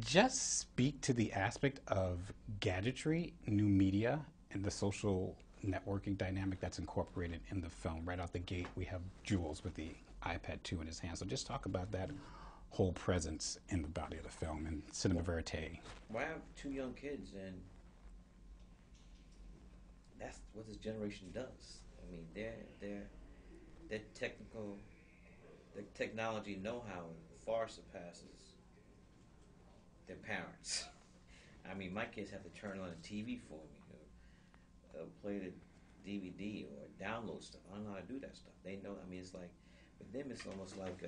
Just speak to the aspect of gadgetry, new media, and the social networking dynamic that's incorporated in the film. Right out the gate, we have Jules with the iPad 2 in his hand. So just talk about that whole presence in the body of the film and cinema verite. Well, I have two young kids, and that's what this generation does. I mean, their their technology know-how far surpasses their parents. I mean, my kids have to turn on the TV for me, play the DVD or download stuff. I don't know how to do that stuff. They know. I mean, it's like with them, it's almost like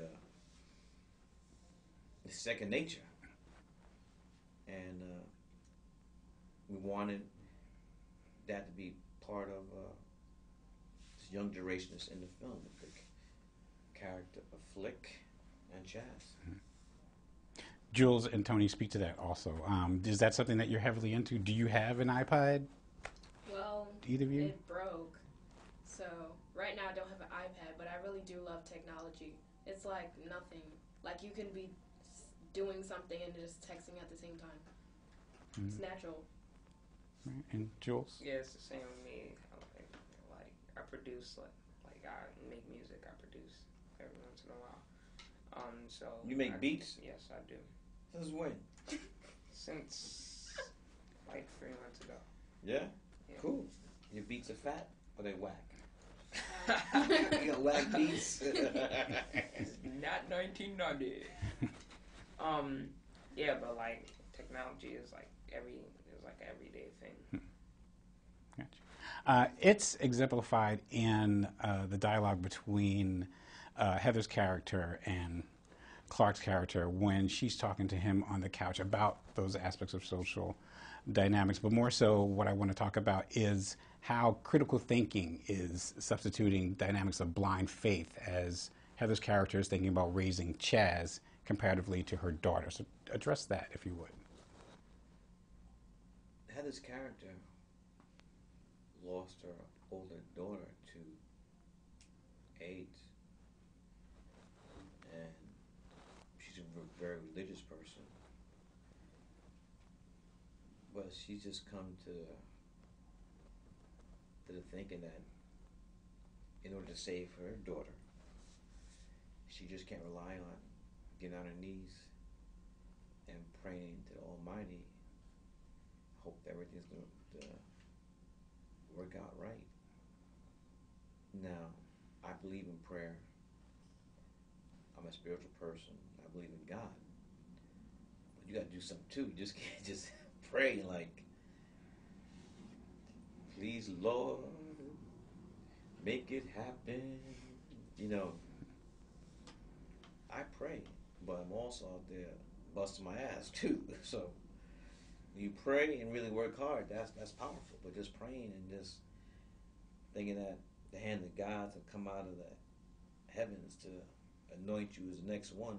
it's second nature. And we wanted that to be part of this young generation that's in the film, the character of Flick and Chaz. Jules and Toni speak to that also. Is that something that you're heavily into? Do you have an iPad? Well, either of you? it broke. So right now I don't have an iPad, but I really do love technology. It's like nothing. Like you can be doing something and just texting at the same time. It's natural. Right. And Jules? Yeah, it's the same with me. Like I produce, like I make music. I produce every once in a while. So You make beats? Yes, I do. Since when? Since like 3 months ago. Yeah? Yeah. Cool. Your beats are fat or they whack? You got whack beats? Not 1990. Yeah, but like technology is like everyday thing. Gotcha. It's exemplified in the dialogue between Heather's character and Clark's character when she's talking to him on the couch about those aspects of social dynamics. But more so, what I want to talk about is how critical thinking is substituting dynamics of blind faith as Heather's character is thinking about raising Chaz comparatively to her daughter. So address that, if you would. Heather's character lost her older daughter to AIDS. And she's a very religious person. But she's just come to the thinking that in order to save her daughter, she just can't rely on getting on her knees and praying to the Almighty, hope that everything's going to work out right. Now, I believe in prayer. I'm a spiritual person. I believe in God. But you got to do something too. You just can't just pray like, please, Lord, make it happen. You know, I pray, but I'm also out there busting my ass too. So you pray and really work hard. That's powerful. But just praying and just thinking that the hand of God to come out of the heavens to anoint you as the next one,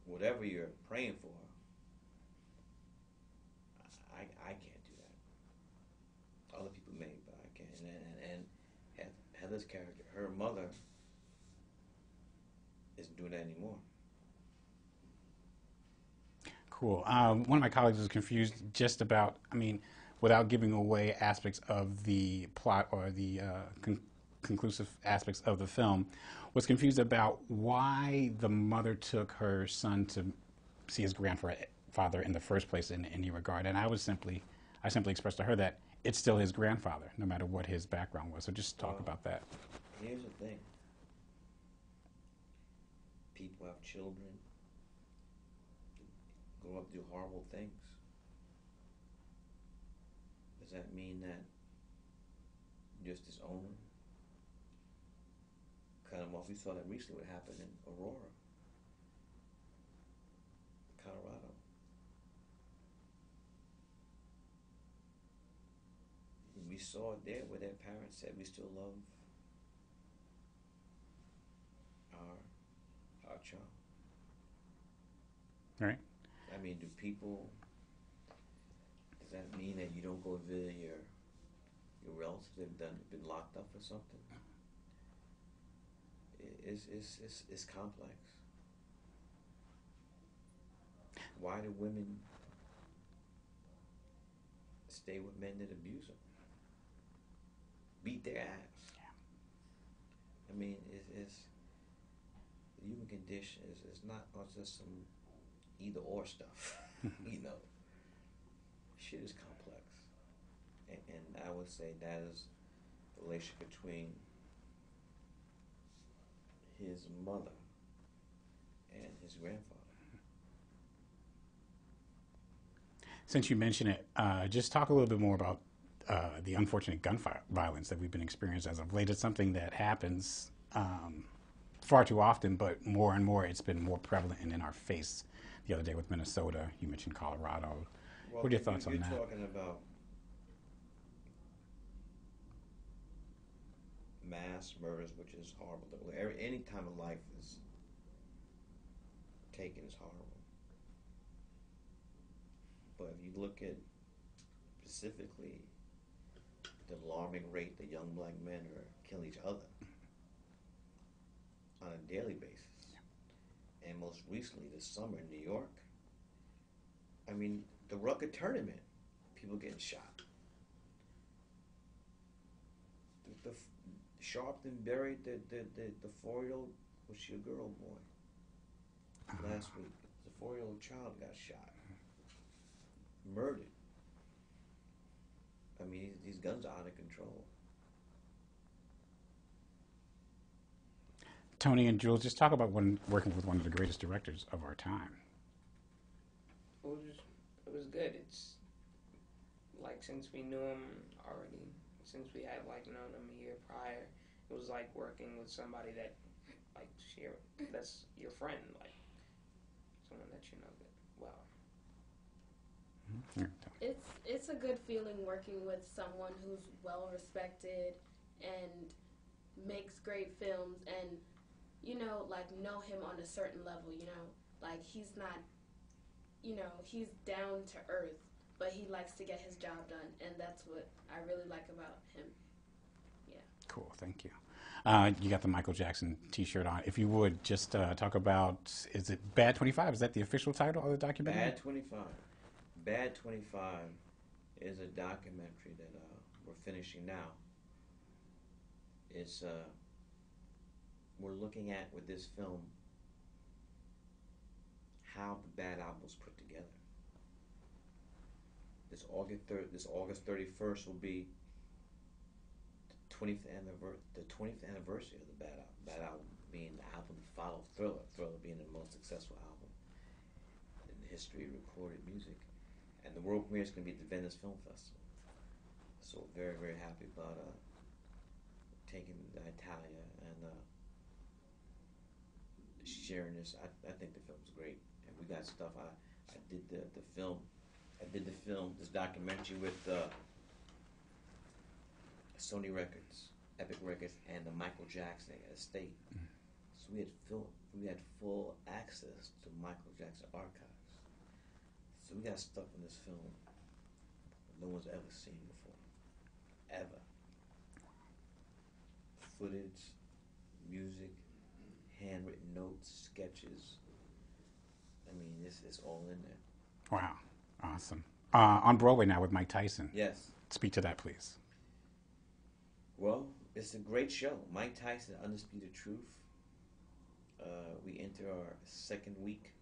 whatever you're praying for, I can't do that. Other people may, but I can't. And Heather's character, her mother, isn't doing that anymore. Cool. One of my colleagues was confused just about, I mean, without giving away aspects of the plot or the conclusive aspects of the film, was confused about why the mother took her son to see his grandfather in the first place in any regard. And I simply expressed to her that it's still his grandfather, no matter what his background was. So just talk about that. Here's the thing. People have children, grow up, do horrible things. Does that mean that just his owner cut him off? We saw that recently what happened in Aurora, Colorado. We saw it there where their parents said we still love our child. Right. I mean, does that mean that you don't go visit your relatives that have been locked up or something? It's complex. why do women stay with men that abuse them, beat their ass? I mean, it's the human condition is not just some either or stuff. You know, shit is complex, and I would say that is the relationship between his mother and his grandfather. Since you mentioned it, just talk a little bit more about the unfortunate gun violence that we've been experiencing as of late. It's something that happens far too often, but more and more it's been more prevalent and in our face. The other day with Minnesota, you mentioned Colorado. Well, What are your thoughts on that? You're talking about mass murders, which is horrible. Any time of life is taken is horrible. But if you look at specifically the alarming rate that young black men are killing each other on a daily basis, and most recently this summer in New York, I mean, the Rucker tournament, people getting shot. The Sharpton buried the 4-year-old, was she a girl or boy? Last week, the 4-year-old child got shot, murdered. I mean, these guns are out of control. Toni and Jules, just talk about working with one of the greatest directors of our time. It was good. It's like since we knew him already, since we had like known him a year prior, it was like working with somebody that like that's your friend, like someone that you know well. It's a good feeling working with someone who's well respected and makes great films, and you know, like know him on a certain level. You know, like he's not, you know, he's down to earth, but he likes to get his job done, and that's what I really like about him. Yeah. Cool, thank you. You got the Michael Jackson T-shirt on. If you would just talk about, is it Bad 25? Is that the official title of the documentary? Bad 25. Bad 25 is a documentary that we're finishing now. It's we're looking at with this film how the Bad album was put together. This August 31st will be the 20th anniversary of the Bad album. Bad album being the album that followed Thriller. Thriller being the most successful album in the history of recorded music. And the world premiere is going to be at the Venice Film Festival. So very, very happy about taking Italia and sharing this. I think the film's great, and we got stuff. I did the film. I did the film, this documentary with Sony Records, Epic Records, and the Michael Jackson estate. So we had full access to Michael Jackson archives. So we got stuff in this film no one's ever seen before. Ever. Footage, music, handwritten notes, sketches. I mean, this is all in there. Wow, awesome. On Broadway now with Mike Tyson. Yes. Speak to that, please. Well, it's a great show. Mike Tyson, Undisputed Truth. We enter our second week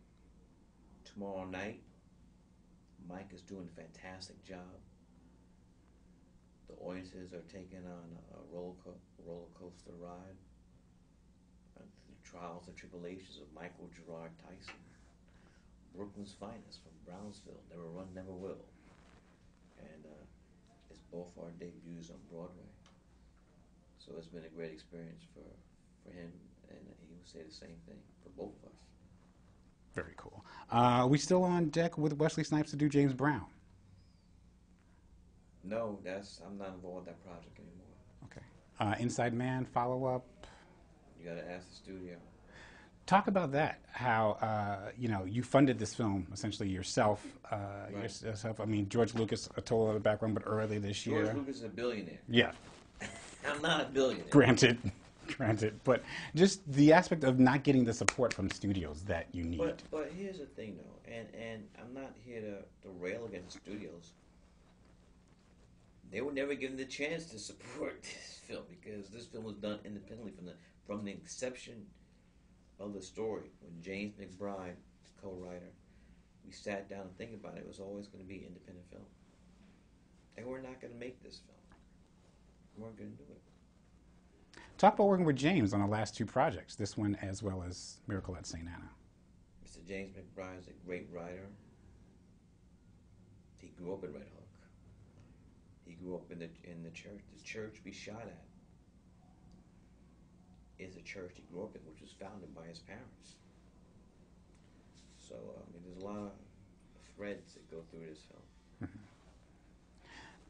tomorrow night. Mike is doing a fantastic job. The audiences are taking on a roller coaster ride through the trials and tribulations of Michael Gerard Tyson, Brooklyn's finest from Brownsville, never run, never will. And it's both our debuts on Broadway. So it's been a great experience for him, and he would say the same thing for both of us. Very cool. Are we still on deck with Wesley Snipes to do James Brown? No, I'm not involved in that project anymore. Okay. Inside Man, follow-up? You gotta ask the studio. Talk about that, how, you funded this film essentially yourself. Right. Yourself. I mean, George Lucas, a total other background, but early this year. George Lucas is a billionaire. Yeah. I'm not a billionaire. Granted. granted, but just the aspect of not getting the support from studios that you need. But here's the thing, though, and I'm not here to rail against the studios. They were never given the chance to support this film because this film was done independently from the inception of the story. When James McBride, the co-writer, we sat down and think about it, it was always going to be an independent film. They were not going to make this film. We weren't going to do it. Talk about working with James on the last two projects, this one as well as Miracle at St. Anna. Mr. James McBride is a great writer. He grew up in Red Hook. He grew up in the church. The church we shot at is a church he grew up in, which was founded by his parents. So, there's a lot of threads that go through this film.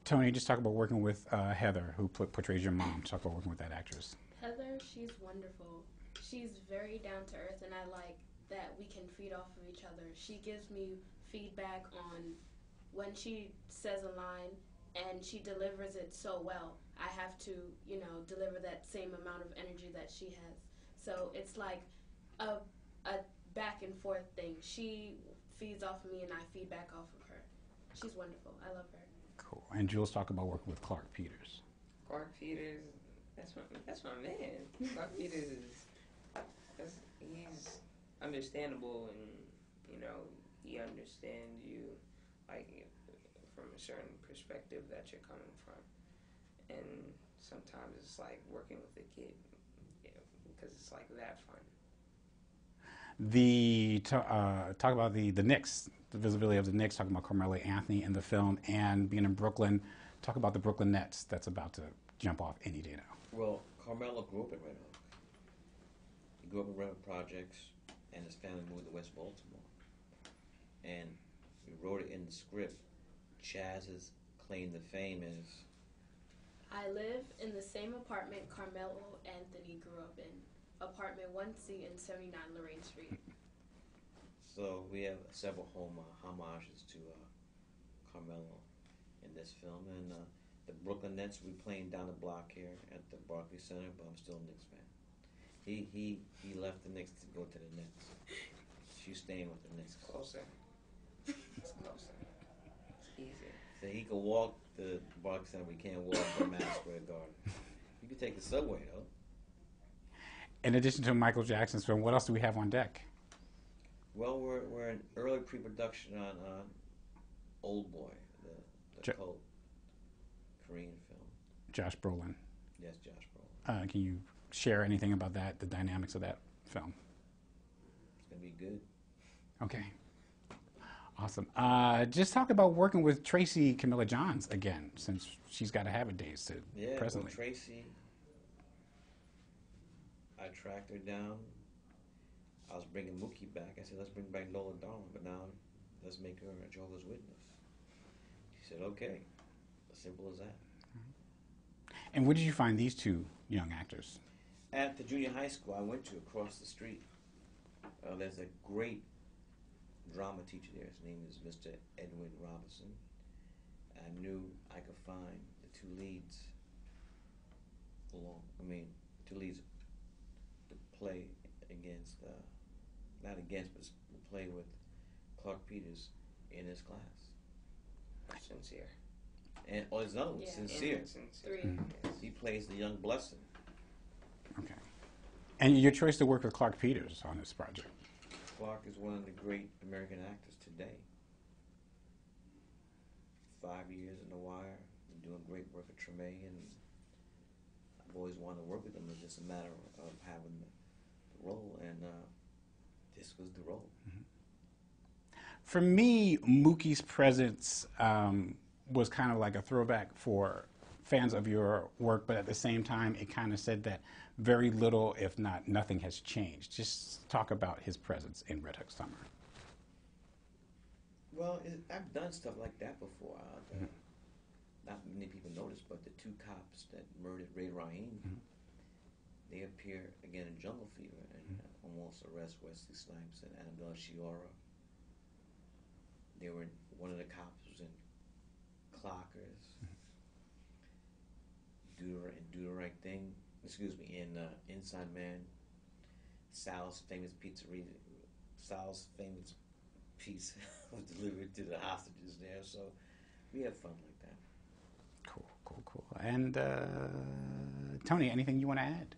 Toni, just talk about working with Heather, who portrays your mom. Talk about working with that actress. Heather, she's wonderful. She's very down to earth, and I like that we can feed off of each other. She gives me feedback on when she says a line, and she delivers it so well. I have to, deliver that same amount of energy that she has. So it's like a back and forth thing. She feeds off of me, and I feed back off of her. She's wonderful. I love her. Cool. And Jules, talk about working with Clark Peters. Clark Peters, that's my man. Clark Peters he's understandable, and he understands you from a certain perspective that you're coming from. And sometimes it's like working with a kid, because it's like that fun. Talk about the Knicks, the visibility of the Knicks, talking about Carmelo Anthony in the film, and being in Brooklyn. Talk about the Brooklyn Nets that's about to jump off any day now. Well, Carmelo grew up in Red Hook. He grew up in Red Hook Projects, and his family moved to West Baltimore. And we wrote it in the script. Chaz's claim to fame is, I live in the same apartment Carmelo Anthony grew up in. Apartment 1C in 79 Lorraine Street. So we have several homages to Carmelo in this film, and the Brooklyn Nets will be playing down the block here at the Barclays Center, but I'm still a Knicks fan. He left the Knicks to go to the Nets. She's staying with the Knicks. Closer. It's closer. It's easier. So he can walk the Barclays Center, but he can't walk the Madison Square Garden. You can take the subway though. In addition to Michael Jackson's film, what else do we have on deck? Well, we're in early pre-production on Old Boy, the cult Korean film. Josh Brolin. Yes, Josh Brolin. Can you share anything about that, the dynamics of that film? It's going to be good. Okay. Awesome. Just talk about working with Tracy Camilla Johns again, since she's got to have a days to presently. Well, Tracy, I tracked her down. I was bringing Mookie back. I said, let's bring back Lola Darling, but now let's make her a Jehovah's Witness. She said, okay. As simple as that. And where did you find these two young actors? At the junior high school I went to across the street. There's a great drama teacher there. His name is Mr. Edwin Robinson. I knew I could find the two leads to play against, not against, but to play with Clark Peters in his class. Sincere. And there's another one, Sincere. Three. Yes. He plays the young Blessing. Okay. And your choice to work with Clark Peters on this project? Clark is one of the great American actors today. 5 years in The Wire, been doing great work at Treme, and I've always wanted to work with him. It's just a matter of having the role, and this was the role. Mm-hmm. For me, Mookie's presence was kind of like a throwback for fans of your work, but at the same time, it kind of said that very little, if not nothing, has changed. Just talk about his presence in Red Hook Summer. Well, I've done stuff like that before. Not many people notice, but the two cops that murdered Ray Rahim, they appear again in Jungle Fever and almost arrest Wesley Snipes and Annabelle Shiora. They were one of the cops was in Clockers, Do the Right Thing. in Inside Man, Sal's famous pizzeria, Sal's famous piece was delivered to the hostages there. So we have fun like that. Cool, cool, cool. And Toni, anything you want to add?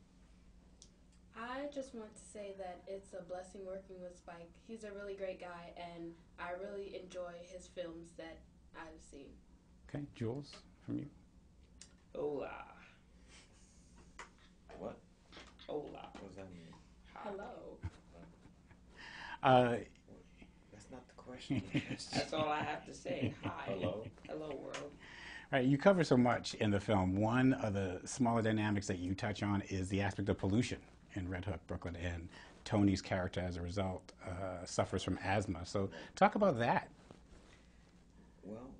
I just want to say that it's a blessing working with Spike. He's a really great guy, and I really enjoy his films that I've seen. Okay, Jules, from you. Hola. What? Hola. What does that mean? Hi. Hello. That's not the question. That's all I have to say. Hi. Hello. Hello, world. All right, you cover so much in the film. One of the smaller dynamics that you touch on is the aspect of pollution in Red Hook, Brooklyn, and Toni's character, as a result, suffers from asthma. So talk about that. Well,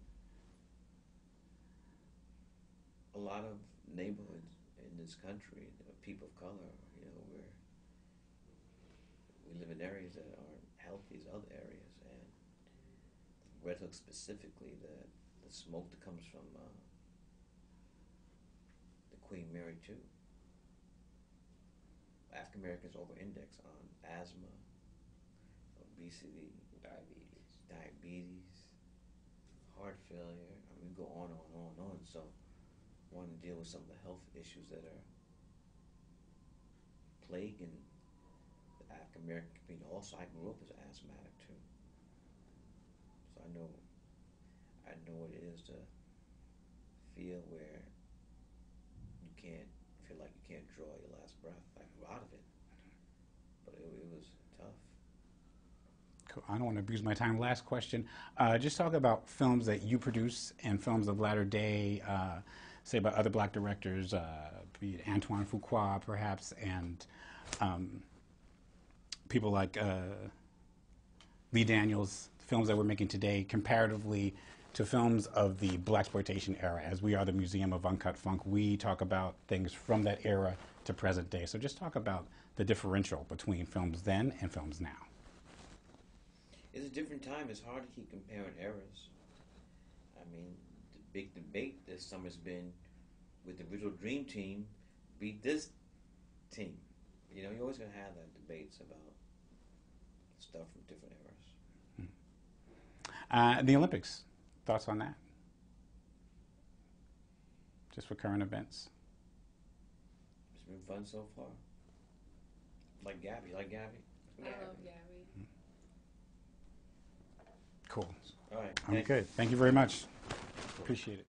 a lot of neighborhoods in this country, people of color, we live in areas that aren't healthy as other areas, and Red Hook specifically, the smoke that comes from the Queen Mary 2. African Americans over-index on asthma, obesity, diabetes, heart failure. I mean, we go on and on and on. So, I want to deal with some of the health issues that are plaguing the African American community. Also, I grew up as an asthmatic too, so I know what it is to feel where you can't feel like you can't draw your last breath. I grew out of it, but it was tough. Cool. I don't want to abuse my time. Last question. Just talk about films that you produce and films of latter day, say about other black directors, be it Antoine Fuqua perhaps, and people like Lee Daniels, films that we're making today comparatively to films of the blaxploitation era. As we are the Museum of Uncut Funk, we talk about things from that era to present day. So just talk about the differential between films then and films now. It's a different time. It's hard to keep comparing eras. I mean, the big debate this summer's been with the original Dream Team beat this team. You're always going to have that debates about stuff from different eras. The Olympics, thoughts on that? Just for current events. It's been fun so far. Like Gabby. I love Gabby. Cool. All right. I'm good. Thank you very much. Appreciate it.